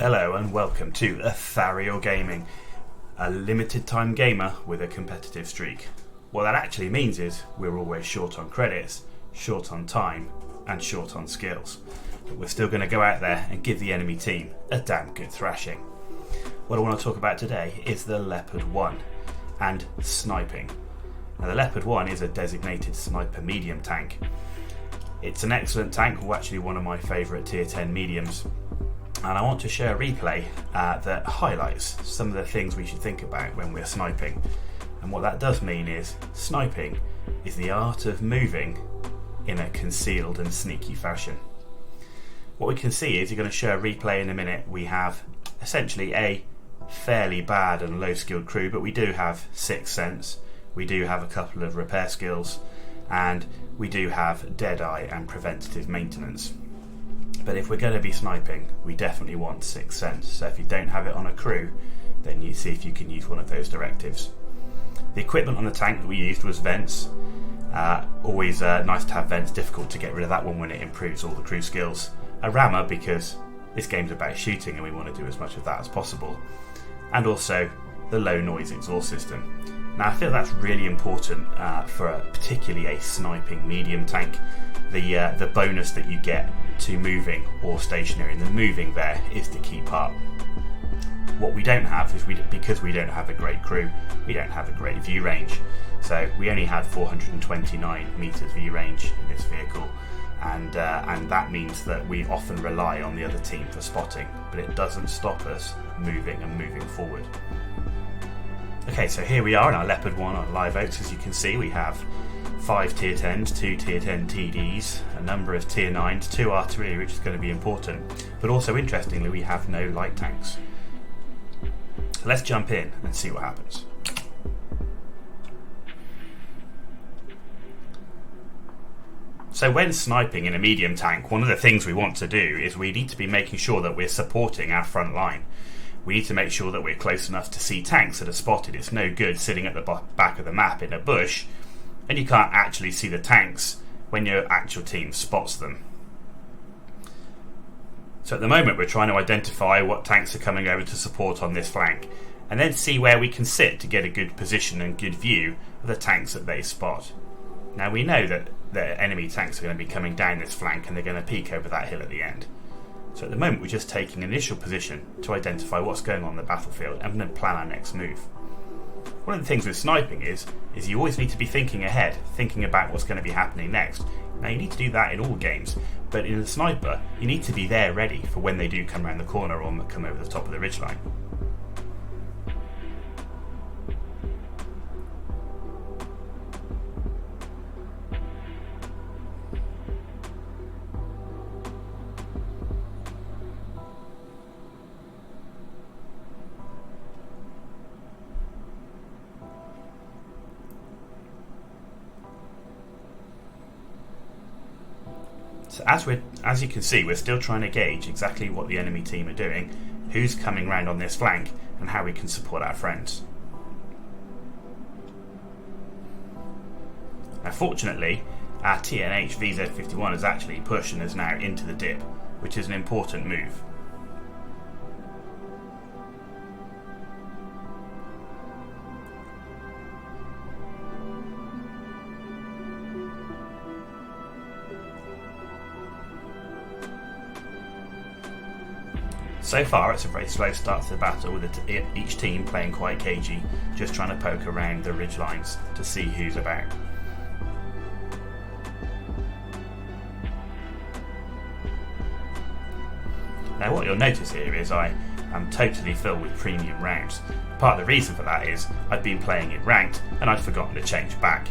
Hello and welcome to Ethereal Gaming, a limited time gamer with a competitive streak. What that actually means is we're always short on credits, short on time and short on skills. But we're still going to go out there and give the enemy team a damn good thrashing. What I want to talk about today is the Leopard 1 and sniping. Now the Leopard 1 is a designated sniper medium tank. It's an excellent tank, actually one of my favourite tier 10 mediums. And I want to share a replay that highlights some of the things we should think about when we're sniping. And what that does mean is sniping is the art of moving in a concealed and sneaky fashion. What we can see is, you're going to show a replay in a minute, we have essentially a fairly bad and low skilled crew, but we do have 6th sense, we do have a couple of repair skills, and we do have Deadeye and preventative maintenance. But if we're going to be sniping, we definitely want 6th sense. So if you don't have it on a crew, then you see if you can use one of those directives. The equipment on the tank that we used was vents. Always nice to have vents, difficult to get rid of that one when it improves all the crew skills. A rammer, because this game's about shooting and we want to do as much of that as possible. And also the low noise exhaust system. Now I feel that's really important for particularly a sniping medium tank. The bonus that you get to moving or stationary, and the moving there is the key part. What we don't have is, because we don't have a great crew, we don't have a great view range. So we only had 429 meters view range in this vehicle, and that means that we often rely on the other team for spotting, but it doesn't stop us moving forward. Okay, so here we are in our Leopard 1 on live oaks. As you can see, we have 5 tier 10s, 2 tier 10 TDs, a number of tier 9s, 2 artillery, which is going to be important, but also interestingly we have no light tanks. So let's jump in and see what happens. So when sniping in a medium tank, one of the things we want to do is we need to be making sure that we're supporting our front line. We need to make sure that we're close enough to see tanks that are spotted. It's no good sitting at the back of the map in a bush and you can't actually see the tanks when your actual team spots them. So at the moment we're trying to identify what tanks are coming over to support on this flank, and then see where we can sit to get a good position and good view of the tanks that they spot. Now we know that the enemy tanks are going to be coming down this flank and they're going to peek over that hill at the end. So at the moment we're just taking initial position to identify what's going on in the battlefield and then plan our next move. One of the things with sniping is you always need to be thinking ahead, thinking about what's going to be happening next. Now you need to do that in all games, but in a sniper you need to be there ready for when they do come around the corner or come over the top of the ridgeline. So as you can see, we're still trying to gauge exactly what the enemy team are doing, who's coming round on this flank, and how we can support our friends. Now fortunately, our TNH VZ51 has actually pushed and is now into the dip, which is an important move. So far it's a very slow start to the battle, with each team playing quite cagey, just trying to poke around the ridge lines to see who's about. Now what you'll notice here is I am totally filled with premium rounds. Part of the reason for that is I'd been playing it ranked and I'd forgotten to change back.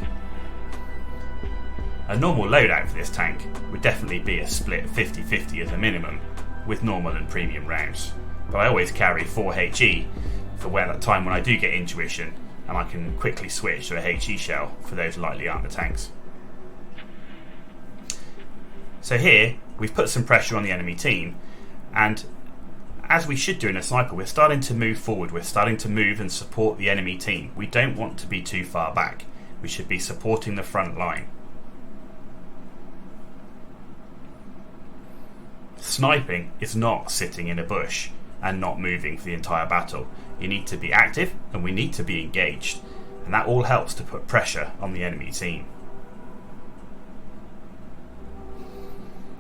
A normal loadout for this tank would definitely be a split 50-50 as a minimum, with normal and premium rounds, but I always carry 4 HE for that time when I do get intuition and I can quickly switch to a HE shell for those lightly armoured tanks. So here we've put some pressure on the enemy team, and as we should do in a sniper, we're starting to move forward, we're starting to move and support the enemy team. We don't want to be too far back, we should be supporting the front line. Sniping is not sitting in a bush and not moving for the entire battle. You need to be active and we need to be engaged, and that all helps to put pressure on the enemy team.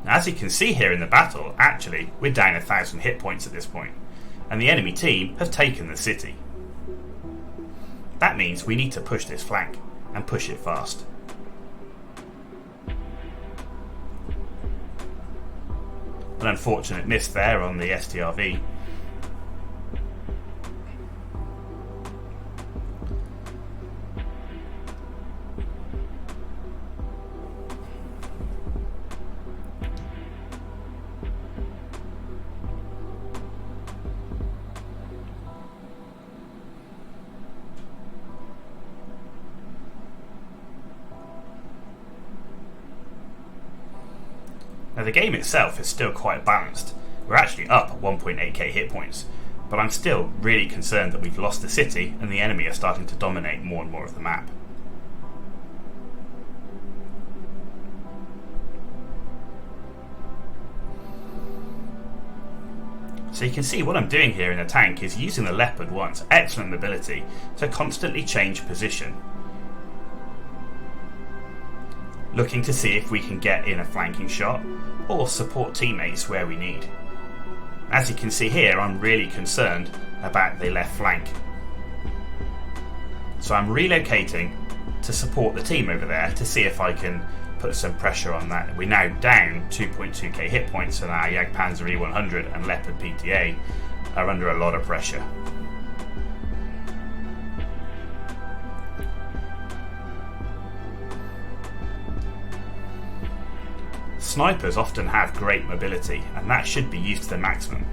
Now, as you can see here in the battle, actually we're down 1,000 hit points at this point, and the enemy team have taken the city. That means we need to push this flank and push it fast. An unfortunate miss there on the STRV. Now the game itself is still quite balanced. We're actually up 1.8k hit points, but I'm still really concerned that we've lost the city and the enemy are starting to dominate more and more of the map. So you can see what I'm doing here in the tank is using the Leopard once excellent mobility to constantly change position, looking to see if we can get in a flanking shot or support teammates where we need. As you can see here, I'm really concerned about the left flank. So I'm relocating to support the team over there to see if I can put some pressure on that. We're now down 2.2k hit points and our Jagdpanzer E100 and Leopard PTA are under a lot of pressure. Snipers often have great mobility, and that should be used to the maximum.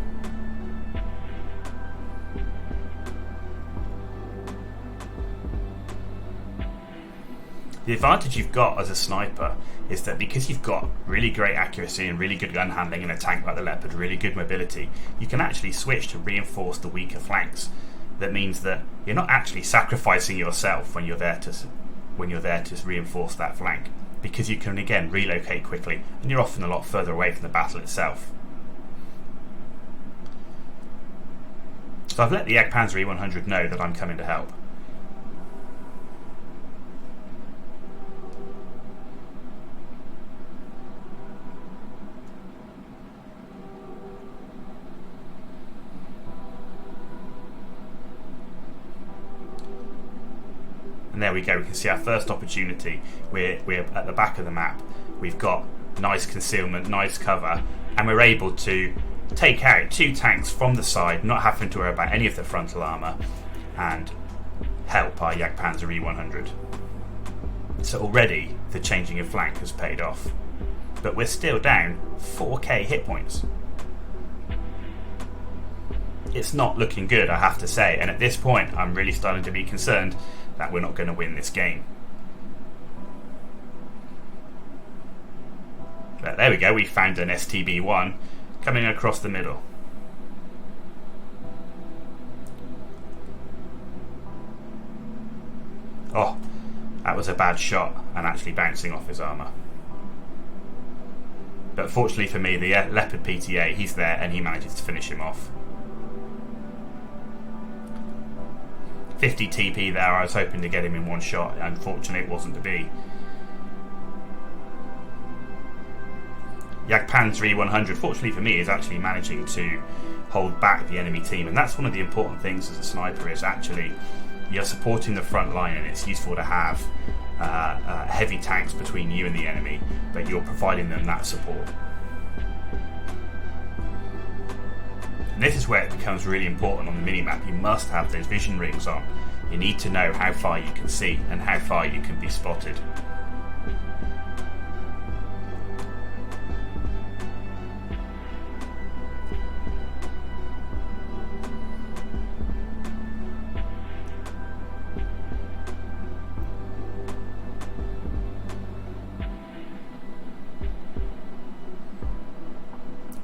The advantage you've got as a sniper is that because you've got really great accuracy and really good gun handling in a tank like the Leopard, really good mobility, you can actually switch to reinforce the weaker flanks. That means that you're not actually sacrificing yourself when you're there to reinforce that flank, because you can again relocate quickly and you're often a lot further away from the battle itself. So I've let the Jagdpanzer E100 know that I'm coming to help. And there we go, we can see our first opportunity. We're at the back of the map. We've got nice concealment, nice cover, and we're able to take out two tanks from the side, not having to worry about any of the frontal armour, and help our Jagdpanzer E100. So already the changing of flank has paid off. But we're still down 4k hit points. It's not looking good, I have to say, and at this point I'm really starting to be concerned that we're not going to win this game. But there we go, we found an STB-1 coming across the middle. Oh, that was a bad shot and actually bouncing off his armour. But fortunately for me, the Leopard PTA, he's there and he manages to finish him off. 50 TP there, I was hoping to get him in one shot. Unfortunately, it wasn't to be. Jagdpanzer E100, fortunately for me, is actually managing to hold back the enemy team, and that's one of the important things as a sniper, is actually you're supporting the front line, and it's useful to have heavy tanks between you and the enemy, but you're providing them that support. And this is where it becomes really important on the minimap. You must have those vision rings on. You need to know how far you can see and how far you can be spotted.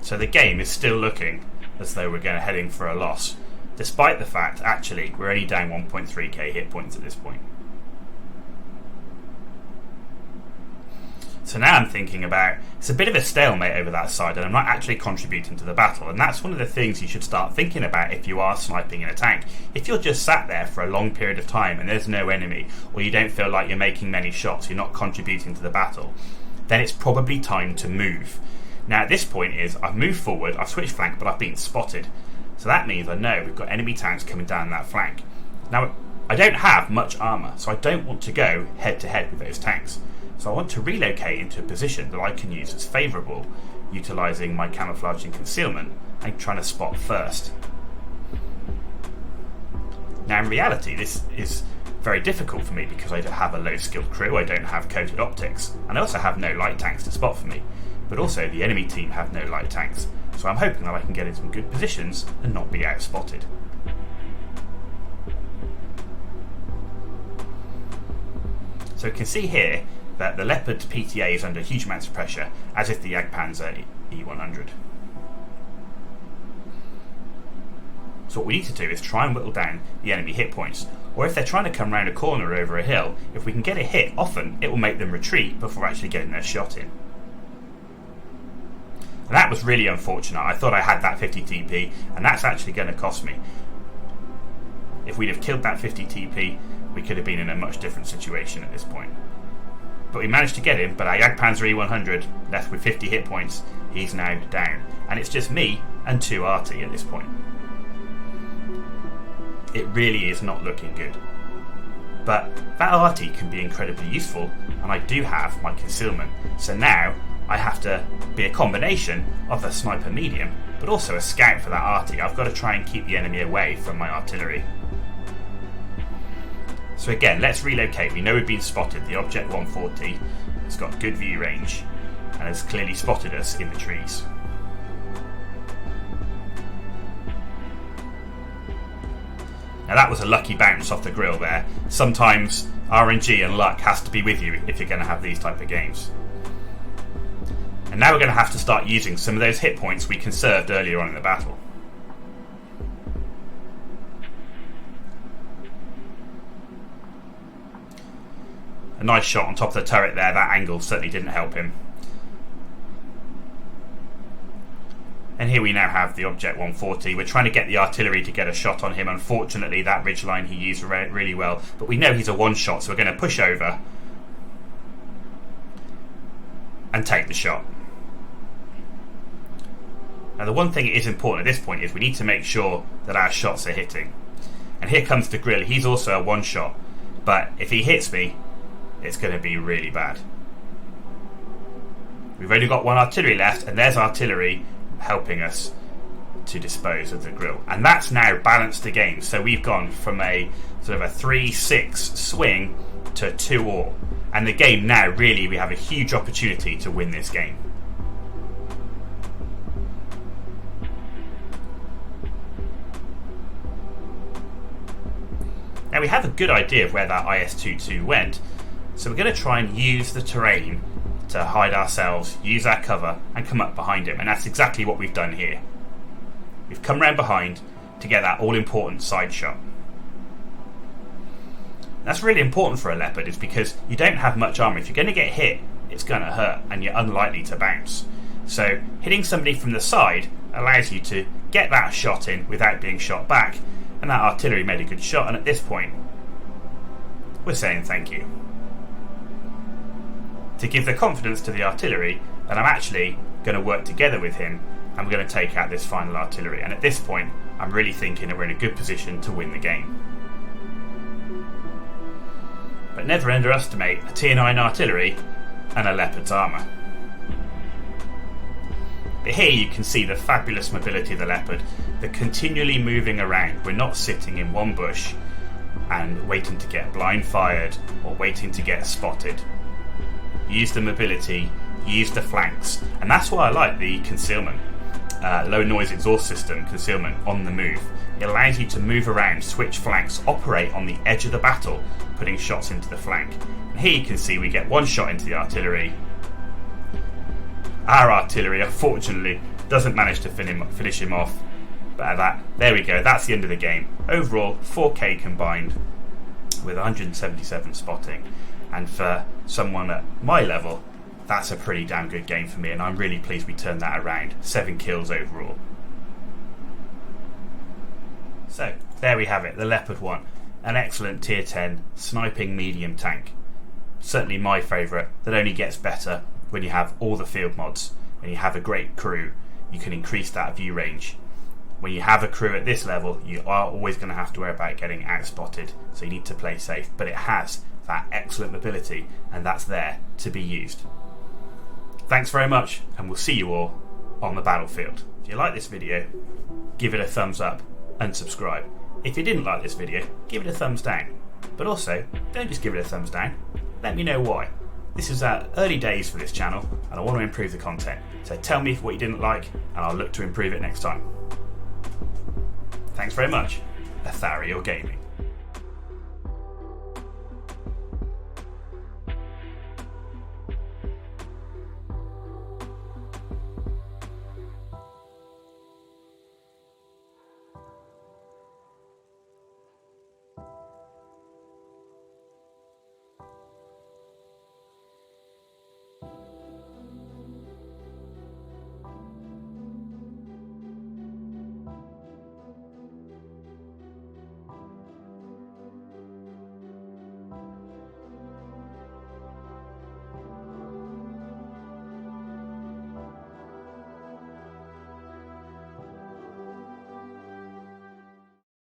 So the game is still looking as though we're heading for a loss, despite the fact actually we're only down 1.3k hit points at this point. So now I'm thinking about, it's a bit of a stalemate over that side and I'm not actually contributing to the battle, and that's one of the things you should start thinking about if you are sniping in a tank. If you're just sat there for a long period of time and there's no enemy, or you don't feel like you're making many shots, you're not contributing to the battle, then it's probably time to move. Now at this point I've moved forward, I've switched flank, but I've been spotted. So that means I know we've got enemy tanks coming down that flank. Now I don't have much armour, so I don't want to go head to head with those tanks. So I want to relocate into a position that I can use as favourable, utilising my camouflage and concealment and trying to spot first. Now in reality this is very difficult for me because I have a low skilled crew, I don't have coated optics, and I also have no light tanks to spot for me. But also the enemy team have no light tanks, so I'm hoping that I can get in some good positions and not be outspotted. So you can see here that the Leopard PTA is under huge amounts of pressure, as if the Jagdpanzer E100. So what we need to do is try and whittle down the enemy hit points, or if they're trying to come round a corner over a hill, if we can get a hit, often it will make them retreat before actually getting their shot in. And that was really unfortunate. I thought I had that 50 TP, and that's actually going to cost me. If we'd have killed that 50 TP, we could have been in a much different situation at this point. But we managed to get him, but our Jagdpanzer E100, left with 50 hit points, he's now down. And it's just me and 2 RT at this point. It really is not looking good. But that RT can be incredibly useful, and I do have my concealment. So now I have to be a combination of a sniper medium, but also a scout for that RT. I've got to try and keep the enemy away from my artillery. So again, let's relocate. We know we've been spotted. The Object 140 has got good view range and has clearly spotted us in the trees. Now that was a lucky bounce off the grill there. Sometimes RNG and luck has to be with you if you're going to have these type of games. And now we're going to have to start using some of those hit points we conserved earlier on in the battle. A nice shot on top of the turret there. That angle certainly didn't help him. And here we now have the Object 140. We're trying to get the artillery to get a shot on him. Unfortunately, that ridgeline he used really well. But we know he's a one-shot, so we're going to push over and take the shot. Now, the one thing that is important at this point is we need to make sure that our shots are hitting. And here comes the grill. He's also a one-shot. But if he hits me, it's going to be really bad. We've only got 1 artillery left, and there's artillery helping us to dispose of the grill. And that's now balanced the game. So we've gone from a sort of a 3-6 swing to 2-all. And the game now, really, we have a huge opportunity to win this game. Now we have a good idea of where that IS-22 went. So we're going to try and use the terrain to hide ourselves, use our cover, and come up behind him. And that's exactly what we've done here. We've come round behind to get that all-important side shot. That's really important for a Leopard, is because you don't have much armour. If you're going to get hit, it's going to hurt, and you're unlikely to bounce. So hitting somebody from the side allows you to get that shot in without being shot back. And that artillery made a good shot, and at this point, we're saying thank you. To give the confidence to the artillery that I'm actually going to work together with him, and we're going to take out this final artillery. And at this point, I'm really thinking that we're in a good position to win the game. But never underestimate a Tier 9 artillery and a Leopard's armour. But here you can see the fabulous mobility of the Leopard. They're continually moving around. We're not sitting in one bush and waiting to get blind fired or waiting to get spotted. Use the mobility, use the flanks, and that's why I like the concealment. Low noise exhaust system concealment on the move. It allows you to move around, switch flanks, operate on the edge of the battle, putting shots into the flank. And here you can see we get 1 shot into the artillery. Our artillery, unfortunately, doesn't manage to finish him off. But there we go, that's the end of the game. Overall, 4K combined with 177 spotting. And for someone at my level, That's a pretty damn good game for me, and I'm really pleased we turned that around. 7 kills overall. So, there we have it, the Leopard 1. An excellent tier 10 sniping medium tank. Certainly my favourite, that only gets better when you have all the field mods and you have a great crew. You can increase that view range. When you have a crew at this level, you are always going to have to worry about getting outspotted, so you need to play safe, but it has that excellent mobility, and that's there to be used. Thanks very much, and we'll see you all on the battlefield. If you like this video, give it a thumbs up and subscribe. If you didn't like this video, give it a thumbs down. But also, don't just give it a thumbs down, let me know why. This is early days for this channel, and I want to improve the content. So tell me what you didn't like, and I'll look to improve it next time. Thanks very much. Attribution Gaming.